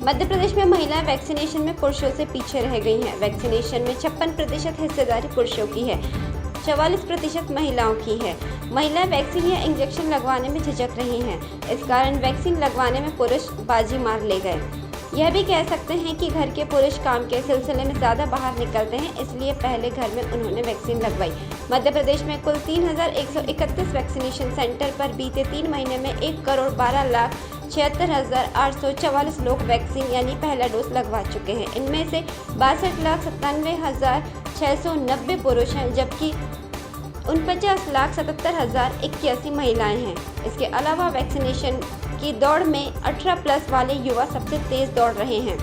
मध्य प्रदेश में महिलाएं वैक्सीनेशन में पुरुषों से पीछे रह गई हैं। वैक्सीनेशन में 56% हिस्सेदारी पुरुषों की है, 44% महिलाओं की है। महिलाएं वैक्सीन या इंजेक्शन लगवाने में झिझक रही हैं। इस कारण वैक्सीन लगवाने में पुरुष बाजी मार ले गए। यह भी कह सकते हैं कि घर के पुरुष काम के सिलसिले में ज़्यादा बाहर निकलते हैं, इसलिए पहले घर में उन्होंने वैक्सीन लगवाई। मध्य प्रदेश में कुल 3131 वैक्सीनेशन सेंटर पर बीते 3 महीने में 1,12,76,844 लोग वैक्सीन यानी पहला डोज लगवा चुके हैं। इनमें से 62,97,690 पुरुष हैं, जबकि 49,77,081 महिलाएं हैं। इसके अलावा वैक्सीनेशन की दौड़ में 18+ वाले युवा सबसे तेज दौड़ रहे हैं।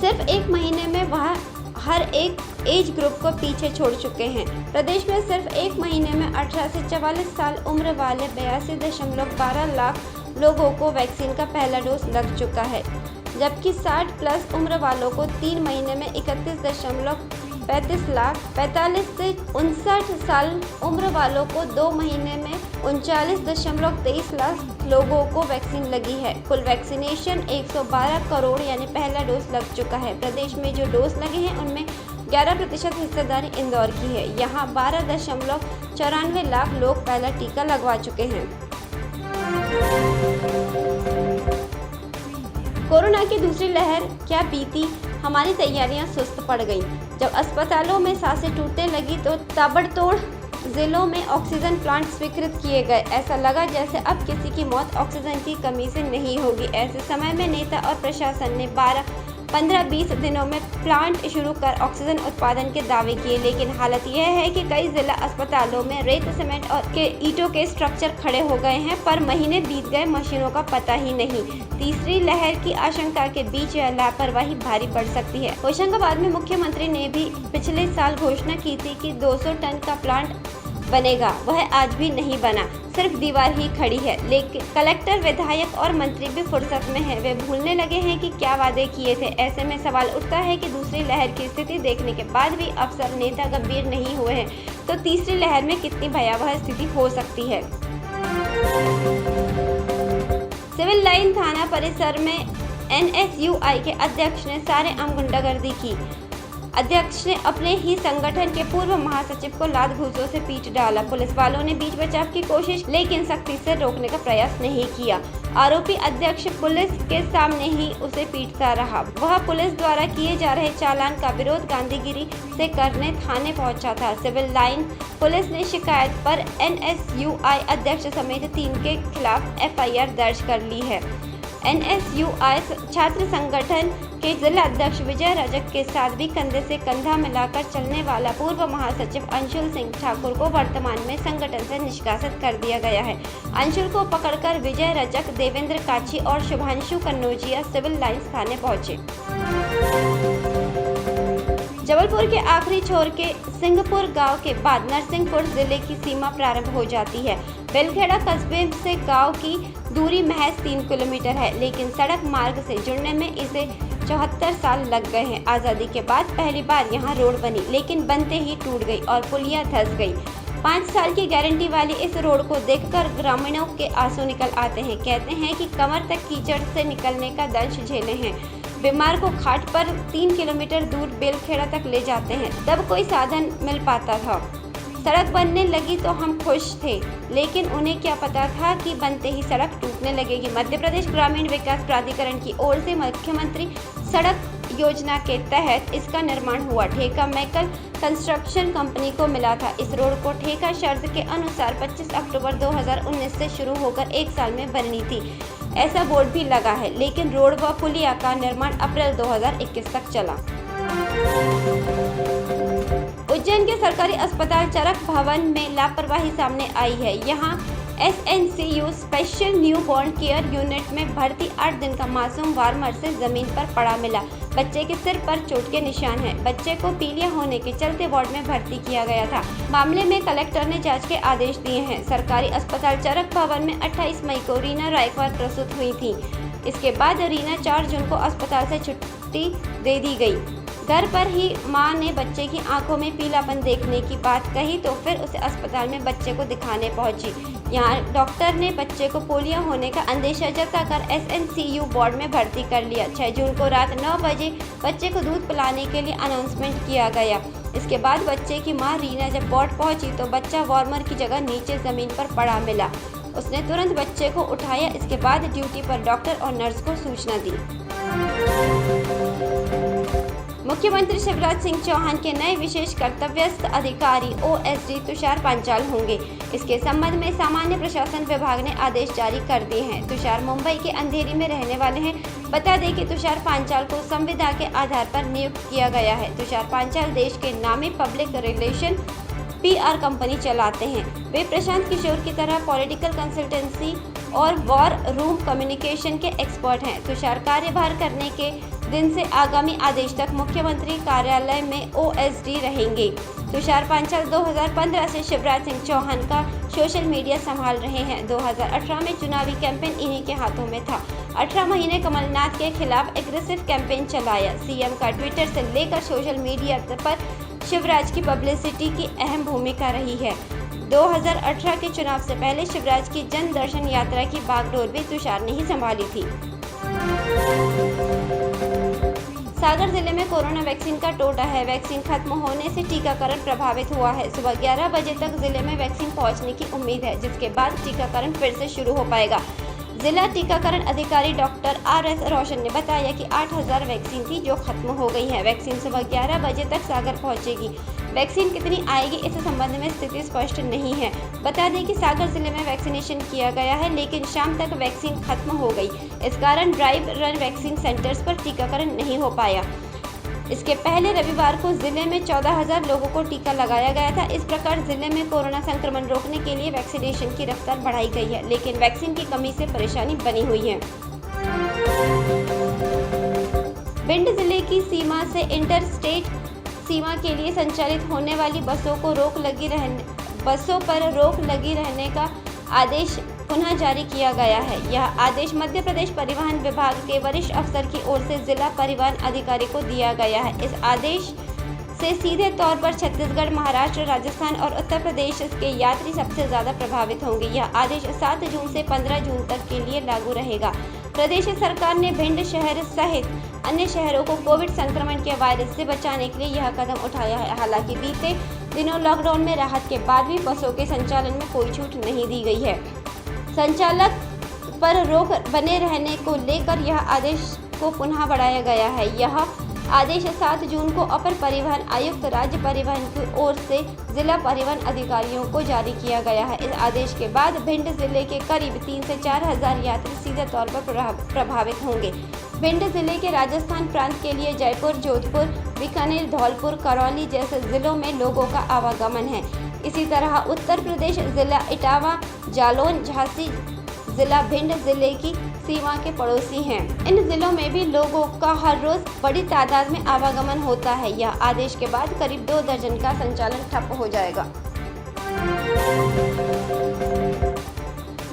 सिर्फ 1 महीने में वह हर एक एज ग्रुप को पीछे छोड़ चुके हैं। प्रदेश में सिर्फ 1 महीने में 18 से 44 साल उम्र वाले 82.12 लाख लोगों को वैक्सीन का पहला डोज लग चुका है, जबकि 60+ उम्र वालों को 3 महीने में 31.35 लाख, 45 से 59 साल उम्र वालों को 2 महीने में 39.23 लाख लोगों को वैक्सीन लगी है। कुल वैक्सीनेशन 112 करोड़ यानी पहला डोज लग चुका है। प्रदेश में जो डोज लगे हैं उनमें 11% हिस्सेदारी इंदौर की है। यहाँ 12.94 लाख लोग पहला टीका लगवा चुके हैं। कोरोना की दूसरी लहर क्या बीती, हमारी तैयारियां सुस्त पड़ गईं। जब अस्पतालों में सांसें टूटने लगी तो ताबड़तोड़ जिलों में ऑक्सीजन प्लांट स्वीकृत किए गए। ऐसा लगा जैसे अब किसी की मौत ऑक्सीजन की कमी से नहीं होगी। ऐसे समय में नेता और प्रशासन ने 15-20 दिनों में प्लांट शुरू कर ऑक्सीजन उत्पादन के दावे किए, लेकिन हालत यह है कि कई जिला अस्पतालों में रेत, सीमेंट और ईंटों के स्ट्रक्चर खड़े हो गए हैं, पर महीने बीत गए, मशीनों का पता ही नहीं। तीसरी लहर की आशंका के बीच यह लापरवाही भारी पड़ सकती है। होशंगाबाद में मुख्यमंत्री ने भी पिछले साल घोषणा की थी कि 200 टन का प्लांट बनेगा, वह आज भी नहीं बना, सिर्फ दीवार ही खड़ी है। लेकिन कलेक्टर, विधायक और मंत्री भी फुर्सत में हैं, वे भूलने लगे हैं कि क्या वादे किए थे। ऐसे में सवाल उठता है कि दूसरी लहर की स्थिति देखने के बाद भी अफसर, नेता गंभीर नहीं हुए हैं, तो तीसरी लहर में कितनी भयावह स्थिति हो सकती है। सिविल लाइन थाना परिसर में NSUI के अध्यक्ष ने सरेआम गुंडागर्दी की। अध्यक्ष ने अपने ही संगठन के पूर्व महासचिव को लात घूंसों से पीट डाला। पुलिस वालों ने बीच बचाव की कोशिश, लेकिन सख्ती से रोकने का प्रयास नहीं किया। आरोपी अध्यक्ष पुलिस के सामने ही उसे पीटता रहा। वह पुलिस द्वारा किए जा रहे चालान का विरोध गांधीगिरी से करने थाने पहुंचा था। सिविल लाइन पुलिस ने शिकायत पर NSUI अध्यक्ष समेत 3 के खिलाफ FIR दर्ज कर ली है। NSUI छात्र संगठन के जिला अध्यक्ष विजय रजक के साथ भी कंधे से कंधा मिलाकर चलने वाला पूर्व महासचिव अंशुल सिंह ठाकुर को वर्तमान में संगठन से निष्कासित कर दिया गया है। अंशुल को पकड़कर विजय रजक, देवेंद्र काची और शुभांशु कन्नौजिया सिविल लाइन्स थाने पहुंचे। जबलपुर के आखिरी छोर के सिंहपुर गांव के बाद नरसिंहपुर जिले की सीमा प्रारंभ हो जाती है। बेलखेड़ा कस्बे से गांव की दूरी महज 3 किलोमीटर है, लेकिन सड़क मार्ग से जुड़ने में इसे 74 साल लग गए हैं। आज़ादी के बाद पहली बार यहां रोड बनी, लेकिन बनते ही टूट गई और पुलिया धंस गई। 5 साल की गारंटी वाली इस रोड को देखकर ग्रामीणों के आंसू निकल आते हैं। कहते हैं कि कमर तक कीचड़ से निकलने का दंश झेले हैं। बीमार को खाट पर 3 किलोमीटर दूर बेलखेड़ा तक ले जाते हैं, तब कोई साधन मिल पाता था। सड़क बनने लगी तो हम खुश थे, लेकिन उन्हें क्या पता था कि बनते ही सड़क टूटने लगेगी। मध्य प्रदेश ग्रामीण विकास प्राधिकरण की ओर से मुख्यमंत्री सड़क योजना के तहत इसका निर्माण हुआ। ठेका मैकल कंस्ट्रक्शन कंपनी को मिला था। इस रोड को ठेका शर्त के अनुसार 25 अक्टूबर 2019 से शुरू होकर 1 साल में बननी थी, ऐसा बोर्ड भी लगा है, लेकिन रोड व पुलिया का निर्माण अप्रैल 2021 तक चला। उज्जैन के सरकारी अस्पताल चरक भवन में लापरवाही सामने आई है। यहाँ SNCU special new born care unit में भर्ती 8 दिन का मासूम वार्मर से जमीन पर पड़ा मिला। बच्चे के सिर पर चोट के निशान हैं। बच्चे को पीलिया होने के चलते वार्ड में भर्ती किया गया था। मामले में कलेक्टर ने जांच के आदेश दिए हैं। सरकारी अस्पताल चरक भवन में 28 मई को रीना रायकवार प्रसूत हुई थी। इसके बाद रीना 4 जून को अस्पताल से छुट्टी दे दी गई। घर पर ही मां ने बच्चे की आंखों में पीलापन देखने की बात कही तो फिर उसे अस्पताल में बच्चे को दिखाने पहुंची। यहां डॉक्टर ने बच्चे को पोलियो होने का अंदेशा जताकर SNCU वार्ड में भर्ती कर लिया। 6 जून को रात 9 बजे बच्चे को दूध पिलाने के लिए अनाउंसमेंट किया गया। इसके बाद बच्चे की मां रीना जब वार्ड पहुंची तो बच्चा वार्मर की जगह नीचे जमीन पर पड़ा मिला। उसने तुरंत बच्चे को उठाया। इसके बाद ड्यूटी पर डॉक्टर और नर्स को सूचना दी। मुख्यमंत्री शिवराज सिंह चौहान के नए विशेष कर्तव्यस्थ अधिकारी OSD तुषार पांचाल होंगे। इसके संबंध में सामान्य प्रशासन विभाग ने आदेश जारी कर दिए हैं। तुषार मुंबई के अंधेरी में रहने वाले हैं। बता दें कि तुषार पांचाल को संविदा के आधार पर नियुक्त किया गया है। तुषार पांचाल देश के नामी पब्लिक रिलेशन PR कंपनी चलाते हैं। वे प्रशांत किशोर की तरह पॉलिटिकल कंसल्टेंसी और वॉर रूम कम्युनिकेशन के एक्सपर्ट हैं। तुषार कार्यभार करने के दिन से आगामी आदेश तक मुख्यमंत्री कार्यालय में OSD रहेंगे। तुषार पांचाल 2015 से शिवराज सिंह चौहान का सोशल मीडिया संभाल रहे हैं। 2018 में चुनावी कैंपेन इन्हीं के हाथों में था। 18 महीने कमलनाथ के खिलाफ एग्रेसिव कैंपेन चलाया। CM का ट्विटर से लेकर सोशल मीडिया पर शिवराज की पब्लिसिटी की अहम भूमिका रही है। 2018 के चुनाव से पहले शिवराज की जन दर्शन यात्रा की बागडोर भी तुषार ने ही संभाली थी। सागर जिले में कोरोना वैक्सीन का टोटा है। वैक्सीन खत्म होने से टीकाकरण प्रभावित हुआ है। सुबह 11 बजे तक जिले में वैक्सीन पहुंचने की उम्मीद है, जिसके बाद टीकाकरण फिर से शुरू हो पाएगा। जिला टीकाकरण अधिकारी डॉक्टर RS रोशन ने बताया कि 8000 वैक्सीन थी जो खत्म हो गई है। वैक्सीन सुबह 11 बजे तक सागर पहुंचेगी। वैक्सीन कितनी आएगी इस संबंध में स्थिति स्पष्ट नहीं है। बता दें कि सागर जिले में वैक्सीनेशन किया गया है, लेकिन शाम तक वैक्सीन खत्म हो गई। इस कारण ड्राइव रन वैक्सीन सेंटर्स पर टीकाकरण नहीं हो पाया। इसके पहले रविवार को जिले में 14000 लोगों को टीका लगाया गया था। इस प्रकार जिले में कोरोना संक्रमण रोकने के लिए वैक्सीनेशन की रफ्तार बढ़ाई गई है, लेकिन वैक्सीन की कमी से परेशानी बनी हुई है। भिंड जिले की सीमा से इंटरस्टेट सीमा के लिए संचालित होने वाली बसों पर रोक लगी रहने का आदेश पुनः जारी किया गया है। यह आदेश मध्य प्रदेश परिवहन विभाग के वरिष्ठ अफसर की ओर से जिला परिवहन अधिकारी को दिया गया है। इस आदेश से सीधे तौर पर छत्तीसगढ़, महाराष्ट्र, राजस्थान और उत्तर प्रदेश के यात्री सबसे ज्यादा प्रभावित होंगे। यह आदेश 7 जून से 15 जून तक के लिए लागू रहेगा। प्रदेश सरकार ने भिंड शहर सहित अन्य शहरों को कोविड संक्रमण के वायरस से बचाने के लिए यह कदम उठाया है। हालांकि बीते दिनों लॉकडाउन में राहत के बाद भी बसों के संचालन में कोई छूट नहीं दी गई है। संचालक पर रोक बने रहने को लेकर यह आदेश को पुनः बढ़ाया गया है। यह आदेश 7 जून को अपर परिवहन आयुक्त राज्य परिवहन की ओर से जिला परिवहन अधिकारियों को जारी किया गया है। इस आदेश के बाद भिंड जिले के करीब 3 से 4 हजार यात्री सीधे तौर पर प्रभावित होंगे। भिंड जिले के राजस्थान प्रांत के लिए जयपुर, जोधपुर, बीकानेर, धौलपुर, करौली जैसे जिलों में लोगों का आवागमन है। इसी तरह उत्तर प्रदेश जिला इटावा, जालौन, झांसी जिला भिंड जिले की सीमा के पड़ोसी हैं। इन जिलों में भी लोगों का हर रोज बड़ी तादाद में आवागमन होता है। यह आदेश के बाद करीब 2 दर्जन का संचालन ठप हो जाएगा।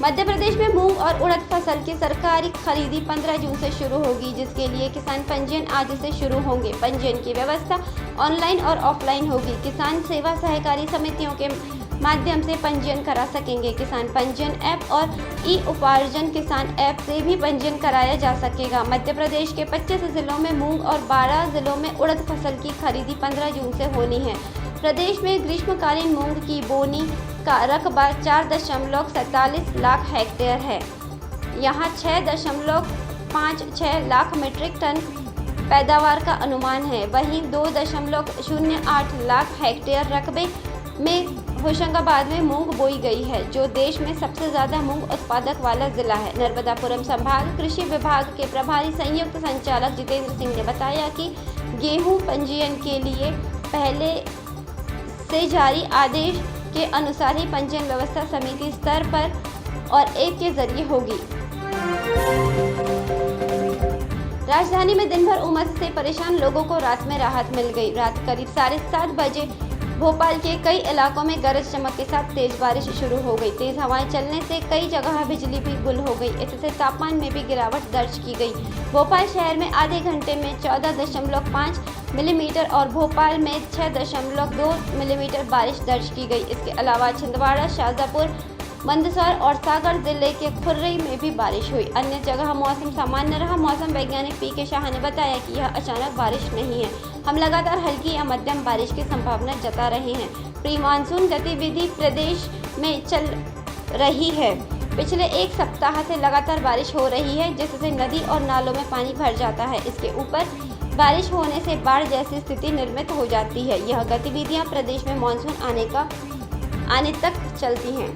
मध्य प्रदेश में मूंग और उड़द फसल की सरकारी खरीदी 15 जून से शुरू होगी, जिसके लिए किसान पंजीयन आज से शुरू होंगे। पंजीयन की व्यवस्था ऑनलाइन और ऑफलाइन होगी। किसान सेवा सहकारी समितियों के माध्यम से पंजीयन करा सकेंगे। किसान पंजीयन ऐप और ई-उपार्जन किसान ऐप से भी पंजीयन कराया जा सकेगा। मध्य प्रदेश के 25 जिलों में मूंग और 12 जिलों में उड़द फसल की खरीदी 15 जून से होनी है। प्रदेश में ग्रीष्मकालीन मूंग की बोनी का रकबा 4.47 लाख हेक्टेयर है। यहाँ 6.56 लाख मीट्रिक टन पैदावार का अनुमान है। वहीं 2.08 लाख हेक्टेयर रकबे में होशंगाबाद में मूंग बोई गई है, जो देश में सबसे ज़्यादा मूंग उत्पादक वाला जिला है। नर्मदापुरम संभाग कृषि विभाग के प्रभारी संयुक्त संचालक जितेंद्र सिंह ने बताया कि गेहूं पंजीयन के लिए पहले से जारी आदेश के अनुसार ही पंजीयन व्यवस्था समिति स्तर पर और ऐप के जरिए होगी। राजधानी में दिन भर उमस से परेशान लोगों को रात में राहत मिल गई। रात करीब 7:30 बजे भोपाल के कई इलाकों में गरज चमक के साथ तेज बारिश शुरू हो गई। तेज हवाएं चलने से कई जगह बिजली भी गुल हो गई। इससे तापमान में भी गिरावट दर्ज की गई। भोपाल शहर में आधे घंटे में 14.5 मिलीमीटर और भोपाल में 6.2 मिलीमीटर बारिश दर्ज की गई। इसके अलावा छिंदवाड़ा, शाजापुर, मंदसौर और सागर जिले के खुर्रई में भी बारिश हुई। अन्य जगह मौसम सामान्य रहा। मौसम वैज्ञानिक पी.के. शाह ने बताया कि यह अचानक बारिश नहीं है। हम लगातार हल्की या मध्यम बारिश की संभावना जता रहे हैं। प्री मानसून गतिविधि प्रदेश में चल रही है। पिछले एक सप्ताह से लगातार बारिश हो रही है, जिससे नदी और नालों में पानी भर जाता है। इसके ऊपर बारिश होने से बाढ़ जैसी स्थिति निर्मित हो जाती है। यह गतिविधियां प्रदेश में मानसून आने तक चलती हैं।